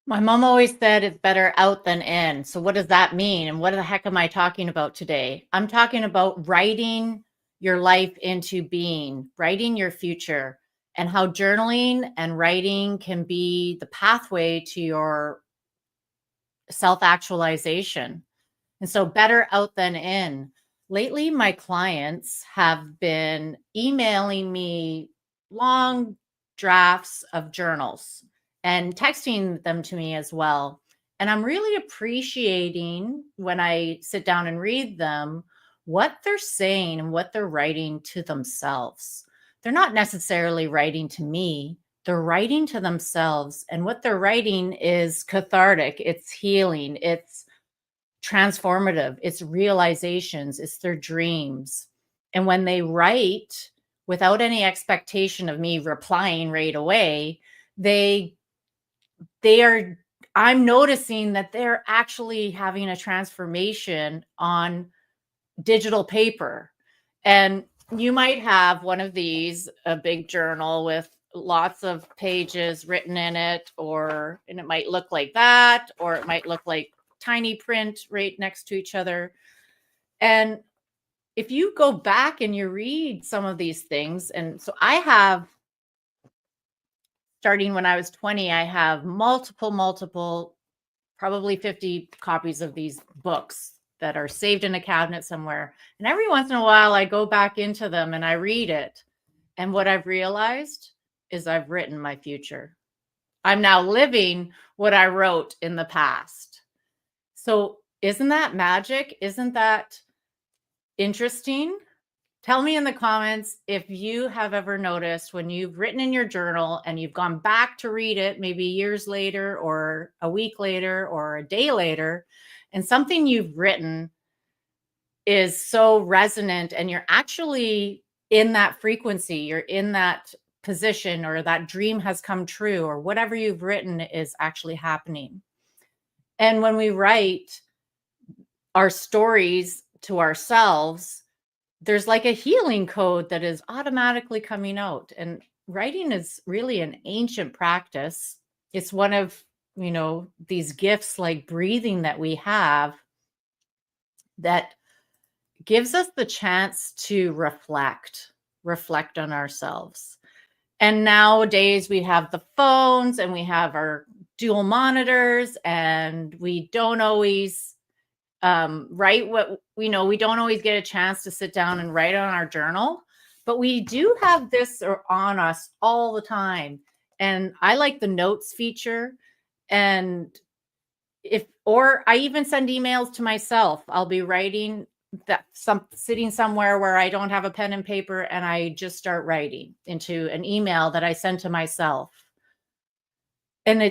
My mom always said it's better out than in. So what does that mean? And what the heck am I talking about today? I'm talking about writing your life into being, writing your future, and how journaling and writing can be the pathway to your self-actualization. And so better out than in. Lately, my clients have been emailing me long drafts of journals and texting them to me as well. And I'm really appreciating when I sit down and read them what they're saying and what they're writing to themselves. They're not necessarily writing to me, they're writing to themselves. And what they're writing is cathartic, it's healing, it's transformative, it's realizations, it's their dreams. And when they write without any expectation of me replying right away, they are, I'm noticing that they're actually having a transformation on digital paper. And you might have one of these, a big journal with lots of pages written in it, and it might look like that, or it might look like tiny print right next to each other. And if you go back and you read some of these things, and so I have, starting when I was 20, I have multiple, probably 50 copies of these books that are saved in a cabinet somewhere. And every once in a while, I go back into them and I read it. And what I've realized is I've written my future. I'm now living what I wrote in the past. So isn't that magic? Isn't that interesting? Tell me in the comments if you have ever noticed when you've written in your journal and you've gone back to read it, maybe years later or a week later or a day later, and something you've written is so resonant and you're actually in that frequency, you're in that position, or that dream has come true, or whatever you've written is actually happening. And when we write our stories to ourselves, there's like a healing code that is automatically coming out. And writing is really an ancient practice. It's one of, these gifts like breathing that we have that gives us the chance to reflect on ourselves. And nowadays we have the phones and we have our dual monitors, and we don't always write what we know. We don't always get a chance to sit down and write on our journal, but we do have this on us all the time. And I like the notes feature. And I even send emails to myself. I'll be writing sitting somewhere where I don't have a pen and paper, and I just start writing into an email that I send to myself. And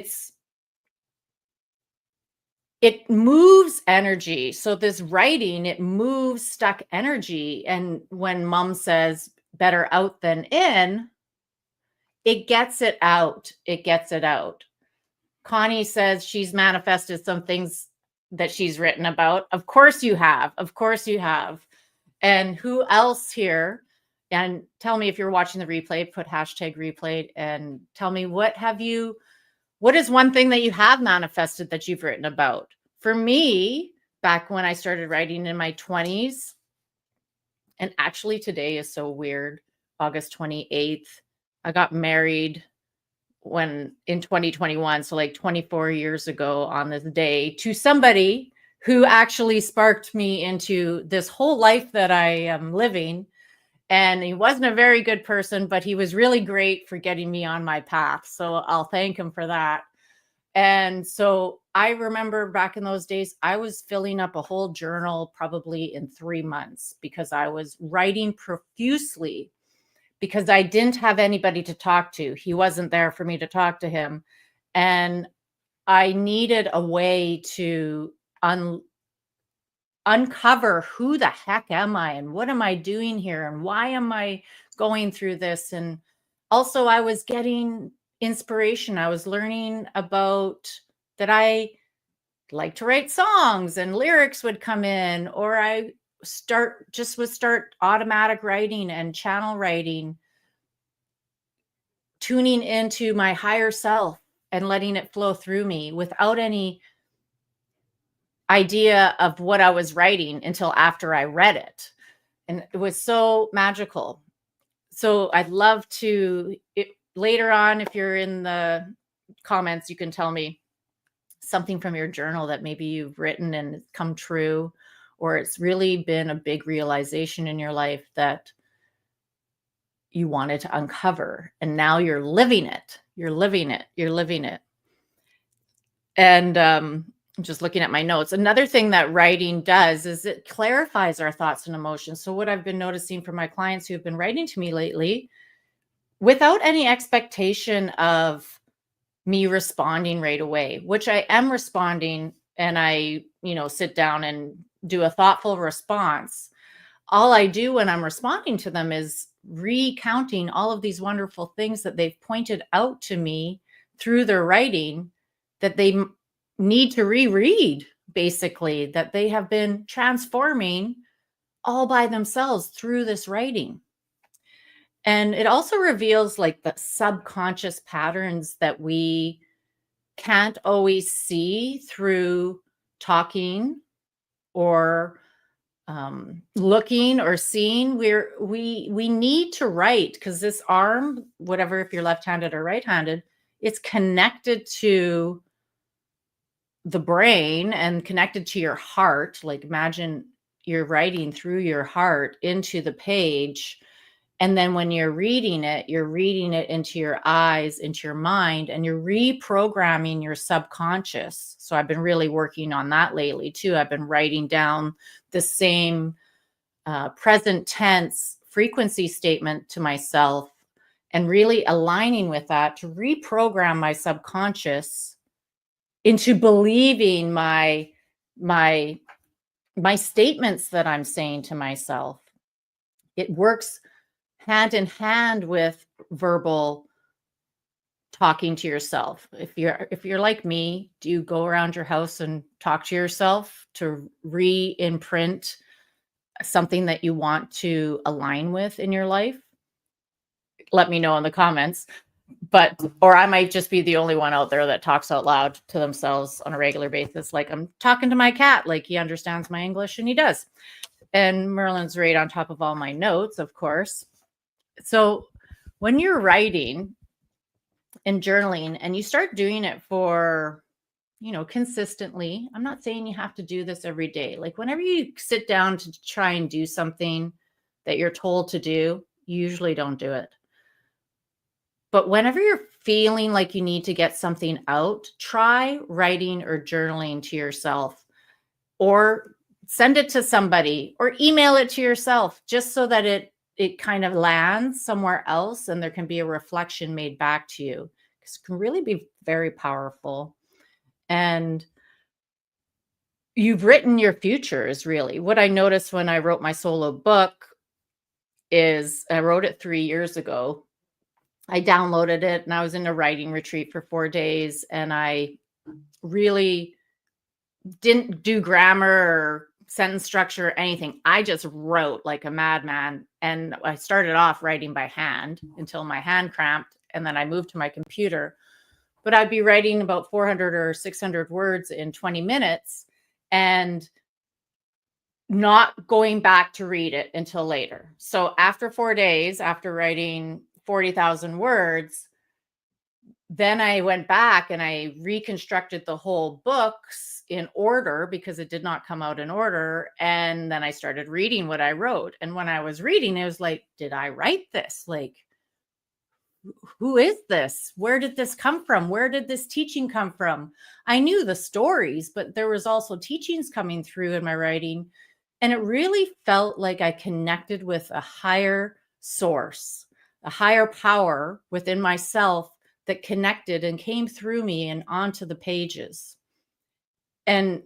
it moves energy. So this writing, it moves stuck energy. And when mom says better out than in, it gets it out. It gets it out. Connie says she's manifested some things that she's written about. Of course you have. Of course you have. And who else here? And tell me if you're watching the replay, put #replay and tell me what is one thing that you have manifested that you've written about? For me, back when I started writing in my 20s, and actually today is so weird, August 28th, I got married in 2021, so like 24 years ago on this day, to somebody who actually sparked me into this whole life that I am living. And he wasn't a very good person, but he was really great for getting me on my path. So I'll thank him for that. And so I remember back in those days, I was filling up a whole journal probably in 3 months because I was writing profusely, because I didn't have anybody to talk to. He wasn't there for me to talk to him. And I needed a way to uncover who the heck am I and what am I doing here and why am I going through this? And also I was getting inspiration. I was learning about that I like to write songs and lyrics would come in, or I would start automatic writing and channel writing, tuning into my higher self, and letting it flow through me without any idea of what I was writing until after I read it. And it was so magical. So I'd love to, later on, if you're in the comments, you can tell me something from your journal that maybe you've written and it's come true, or it's really been a big realization in your life that you wanted to uncover. And now you're living it. You're living it. You're living it. And I'm just looking at my notes. Another thing that writing does is it clarifies our thoughts and emotions. So what I've been noticing from my clients who have been writing to me lately, without any expectation of me responding right away, which I am responding, and I, sit down and do a thoughtful response. All I do when I'm responding to them is recounting all of these wonderful things that they've pointed out to me through their writing that they need to reread, basically, that they have been transforming all by themselves through this writing. And it also reveals like the subconscious patterns that we can't always see through talking or looking or seeing. We need to write, because this arm, whatever, if you're left-handed or right-handed, it's connected to the brain and connected to your heart. Like, imagine you're writing through your heart into the page. And then when you're reading it into your eyes, into your mind, and you're reprogramming your subconscious. So I've been really working on that lately too. I've been writing down the same present tense frequency statement to myself and really aligning with that to reprogram my subconscious into believing my statements that I'm saying to myself. It works hand in hand with verbal talking to yourself. If you're like me, do you go around your house and talk to yourself to re-imprint something that you want to align with in your life? Let me know in the comments. Or I might just be the only one out there that talks out loud to themselves on a regular basis. Like, I'm talking to my cat, like he understands my English, and he does. And Merlin's right on top of all my notes, of course. So when you're writing and journaling and you start doing it for, consistently, I'm not saying you have to do this every day. Like, whenever you sit down to try and do something that you're told to do, you usually don't do it. But whenever you're feeling like you need to get something out, try writing or journaling to yourself, or send it to somebody, or email it to yourself, just so that it kind of lands somewhere else and there can be a reflection made back to you, because it can really be very powerful. And you've written your futures, really. What I noticed when I wrote my solo book is I wrote it 3 years ago. I downloaded it and I was in a writing retreat for 4 days, and I really didn't do grammar or sentence structure or anything. I just wrote like a madman. And I started off writing by hand until my hand cramped. And then I moved to my computer. But I'd be writing about 400 or 600 words in 20 minutes and not going back to read it until later. So after 4 days, after writing 40,000 words, then I went back and I reconstructed the whole books in order, because it did not come out in order. And then I started reading what I wrote. And when I was reading, it was like, did I write this? Like, who is this? Where did this come from? Where did this teaching come from? I knew the stories, but there was also teachings coming through in my writing. And it really felt like I connected with a higher source, a higher power within myself that connected and came through me and onto the pages. And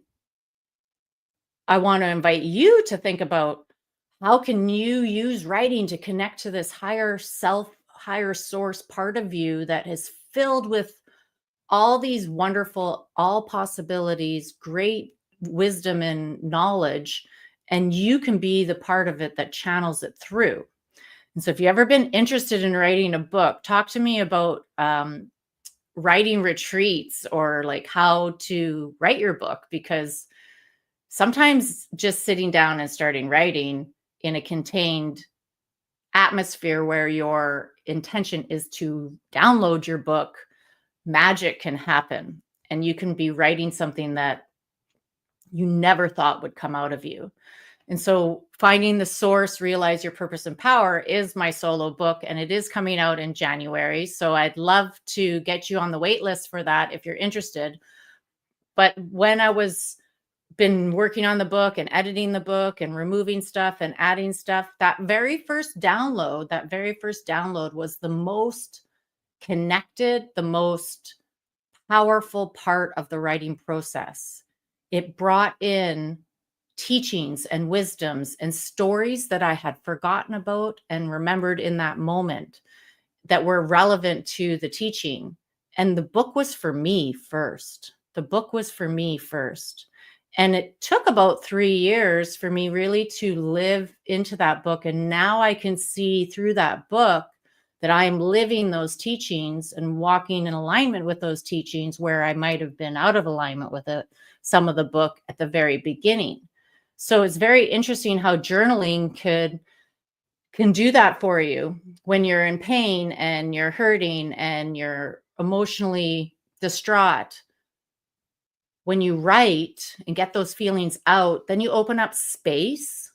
I want to invite you to think about, how can you use writing to connect to this higher self, higher source part of you that is filled with all these wonderful, all possibilities, great wisdom and knowledge, and you can be the part of it that channels it through. And so if you've ever been interested in writing a book, talk to me about writing retreats or like how to write your book, because sometimes just sitting down and starting writing in a contained atmosphere where your intention is to download your book, magic can happen. And you can be writing something that you never thought would come out of you. And so finding the source, realize your purpose and power is my solo book, and it is coming out in January. So I'd love to get you on the wait list for that if you're interested. But when I was been working on the book and editing the book and removing stuff and adding stuff, that very first download was the most connected, the most powerful part of the writing process. It brought in teachings and wisdoms and stories that I had forgotten about and remembered in that moment that were relevant to the teaching. And the book was for me first. And it took about 3 years for me really to live into that book. And now I can see through that book that I am living those teachings and walking in alignment with those teachings where I might have been out of alignment with some of the book at the very beginning. So it's very interesting how journaling can do that for you when you're in pain and you're hurting and you're emotionally distraught. When you write and get those feelings out, then you open up space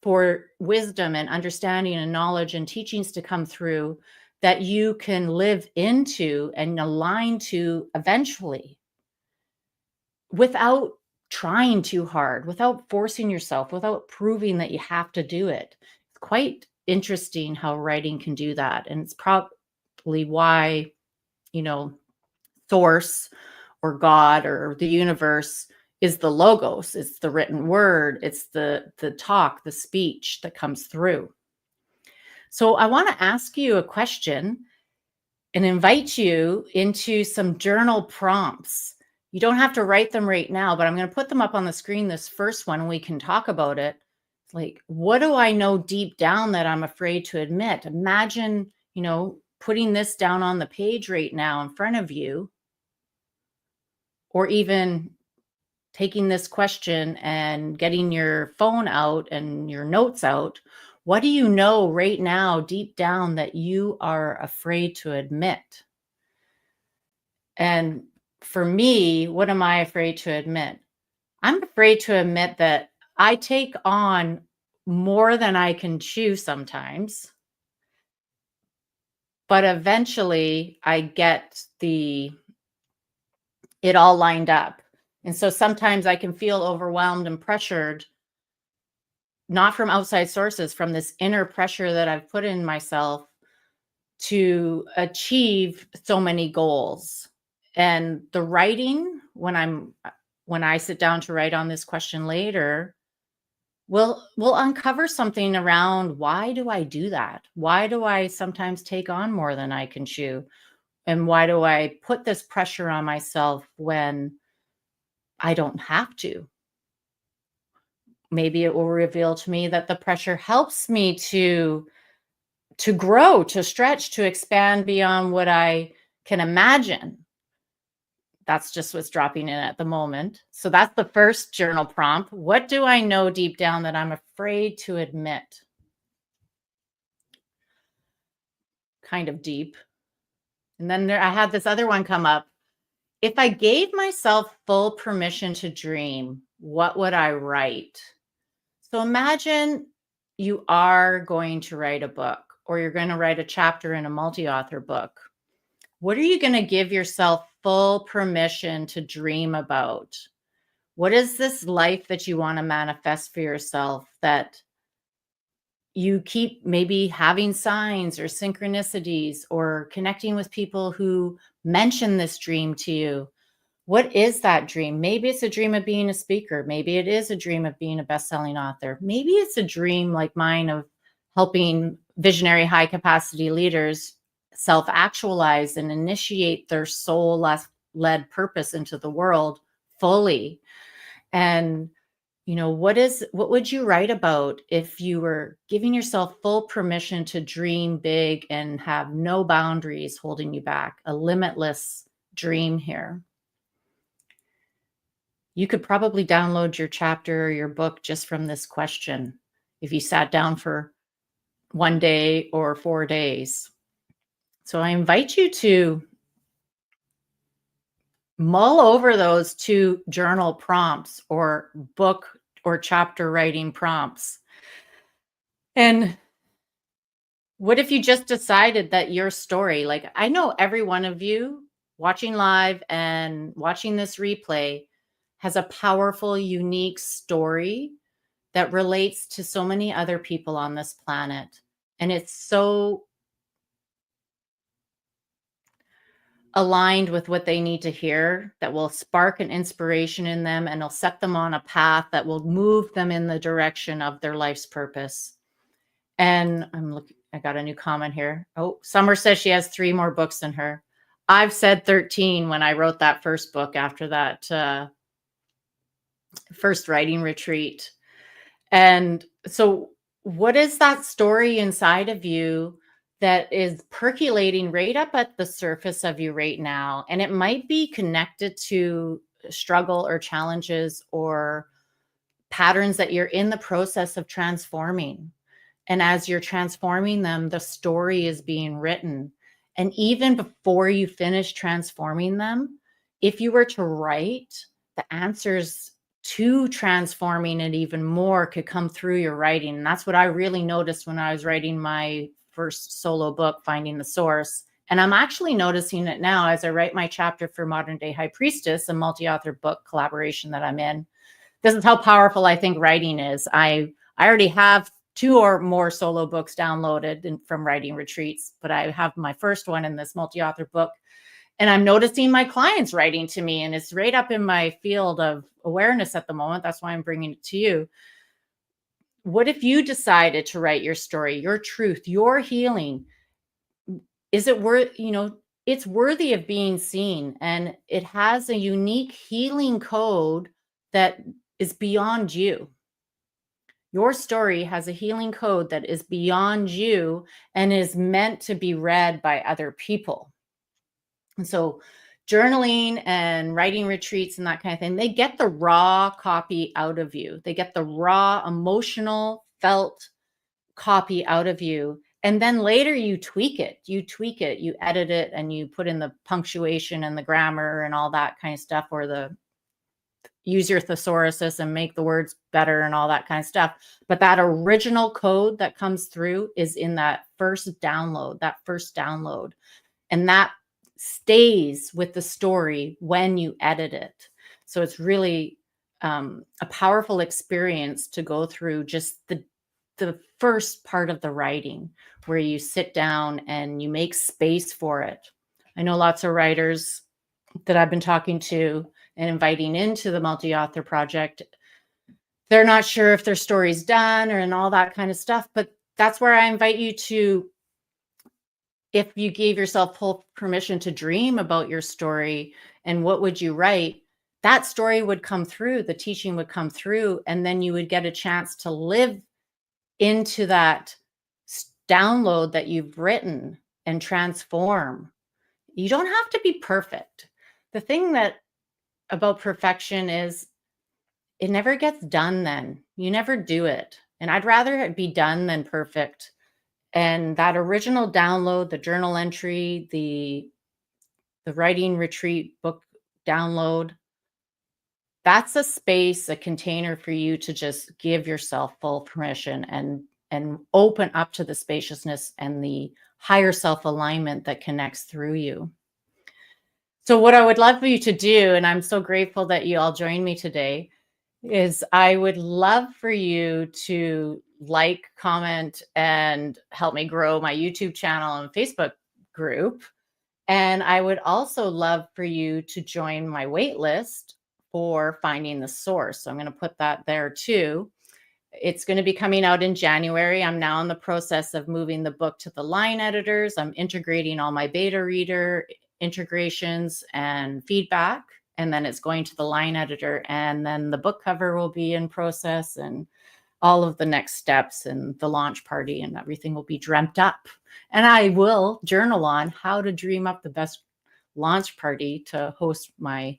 for wisdom and understanding and knowledge and teachings to come through that you can live into and align to eventually without trying too hard, without forcing yourself, without proving that you have to do it. It's quite interesting how writing can do that. And it's probably why, source or God or the universe is the logos. It's the written word. It's the talk, the speech that comes through. So I want to ask you a question and invite you into some journal prompts. You don't have to write them right now, but I'm going to put them up on the screen, this first one, and we can talk about it. Like, what do I know deep down that I'm afraid to admit? Imagine, putting this down on the page right now in front of you, or even taking this question and getting your phone out and your notes out. What do you know right now deep down that you are afraid to admit? And for me, what am I afraid to admit? I'm afraid to admit that I take on more than I can chew sometimes, but eventually I get it all lined up. And so sometimes I can feel overwhelmed and pressured, not from outside sources, from this inner pressure that I've put in myself to achieve so many goals. And the writing, when I sit down to write on this question later, will uncover something around, why do I do that? Why do I sometimes take on more than I can chew? And why do I put this pressure on myself when I don't have to? Maybe it will reveal to me that the pressure helps me to grow, to stretch, to expand beyond what I can imagine. That's just what's dropping in at the moment. So that's the first journal prompt. What do I know deep down that I'm afraid to admit? Kind of deep. And then I had this other one come up. If I gave myself full permission to dream, what would I write? So imagine you are going to write a book, or you're going to write a chapter in a multi-author book. What are you going to give yourself full permission to dream about? What is this life that you want to manifest for yourself that you keep maybe having signs or synchronicities or connecting with people who mention this dream to you? What is that dream? Maybe it's a dream of being a speaker. Maybe it is a dream of being a best-selling author. Maybe it's a dream like mine of helping visionary high-capacity leaders self-actualize and initiate their soul-led purpose into the world fully. And what would you write about if you were giving yourself full permission to dream big and have no boundaries holding you back, a limitless dream here? You could probably download your chapter or your book just from this question if you sat down for 1 day or 4 days. So I invite you to mull over those 2 journal prompts or book or chapter writing prompts. And what if you just decided that your story, like I know every one of you watching live and watching this replay has a powerful, unique story that relates to so many other people on this planet. And it's so aligned with what they need to hear that will spark an inspiration in them and will set them on a path that will move them in the direction of their life's purpose. And I got a new comment here. Oh, Summer says she has 3 more books than her. I've said 13 when I wrote that first book after that first writing retreat. And so what is that story inside of you that is percolating right up at the surface of you right now? And it might be connected to struggle or challenges or patterns that you're in the process of transforming. And as you're transforming them, the story is being written. And even before you finish transforming them, if you were to write, the answers to transforming it even more could come through your writing. And that's what I really noticed when I was writing my first solo book, Finding the Source. And I'm actually noticing it now as I write my chapter for Modern Day High Priestess, a multi-author book collaboration that I'm in. This is how powerful I think writing is. I already have 2 or more solo books downloaded from writing retreats, but I have my first one in this multi-author book. And I'm noticing my clients writing to me, and it's right up in my field of awareness at the moment. That's why I'm bringing it to you. What if you decided to write your story, your truth, your healing? Is it worth, it's worthy of being seen, and it has a unique healing code that is beyond you. Your story has a healing code that is beyond you and is meant to be read by other people. And so journaling and writing retreats and that kind of thing, they get the raw copy out of you. They get the raw, emotional, felt copy out of you. And then later you tweak it, you edit it, and you put in the punctuation and the grammar and all that kind of stuff, or use your thesauruses and make the words better and all that kind of stuff. But that original code that comes through is in that first download. And that stays with the story when you edit it. So it's really a powerful experience to go through just the first part of the writing, where you sit down and you make space for it. I know lots of writers that I've been talking to and inviting into the multi-author project. They're not sure if their story's done and all that kind of stuff, but that's where I invite you to, if you gave yourself full permission to dream about your story and what would you write, that story would come through, the teaching would come through, and then you would get a chance to live into that download that you've written and transform. You don't have to be perfect. The thing that about perfection is it never gets done then. You never do it. And I'd rather it be done than perfect. And that original download, the journal entry, the writing retreat book download, that's a space, a container for you to just give yourself full permission and open up to the spaciousness and the higher self alignment that connects through you. So what I would love for you to do, and I'm so grateful that you all joined me today, is I would love for you to like, comment, and help me grow my YouTube channel and Facebook group. And I would also love for you to join my wait list for Finding the Source. So I'm going to put that there too. It's going to be coming out in January. I'm now in the process of moving the book to the line editors. I'm integrating all my beta reader integrations and feedback and then it's going to the line editor, and then the book cover will be in process, and all of the next steps and the launch party and everything will be dreamt up. And I will journal on how to dream up the best launch party to host my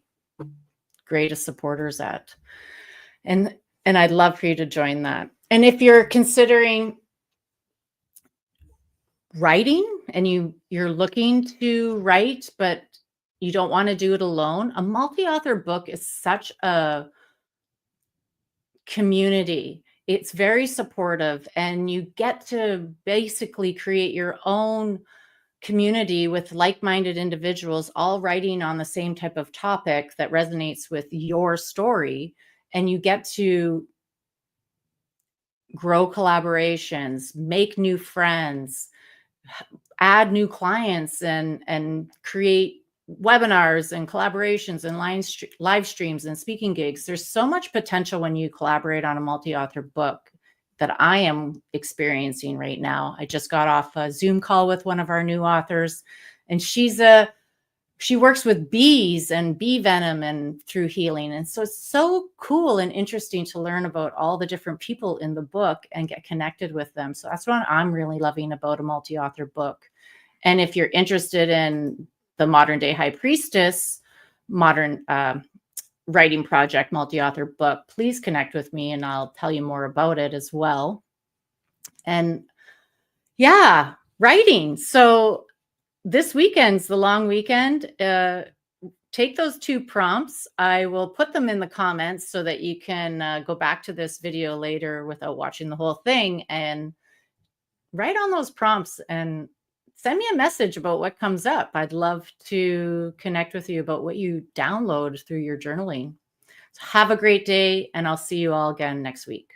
greatest supporters at. And I'd love for you to join that. And if you're considering writing and you're looking to write, but you don't want to do it alone, a multi-author book is such a community. It's very supportive, and you get to basically create your own community with like-minded individuals all writing on the same type of topic that resonates with your story. And you get to grow collaborations, make new friends, add new clients, and create webinars and collaborations and live streams and speaking gigs. There's so much potential when you collaborate on a multi-author book that I am experiencing right now. I just got off a Zoom call with one of our new authors, and she works with bees and bee venom and through healing. And so it's so cool and interesting to learn about all the different people in the book and get connected with them. So that's what I'm really loving about a multi-author book. And if you're interested in the Modern Day High Priestess modern writing project multi-author book, please connect with me and I'll tell you more about it as well. And yeah, writing. So this weekend's the long weekend. Take those 2 prompts. I will put them in the comments so that you can go back to this video later without watching the whole thing and write on those prompts and send me a message about what comes up. I'd love to connect with you about what you download through your journaling. So have a great day, and I'll see you all again next week.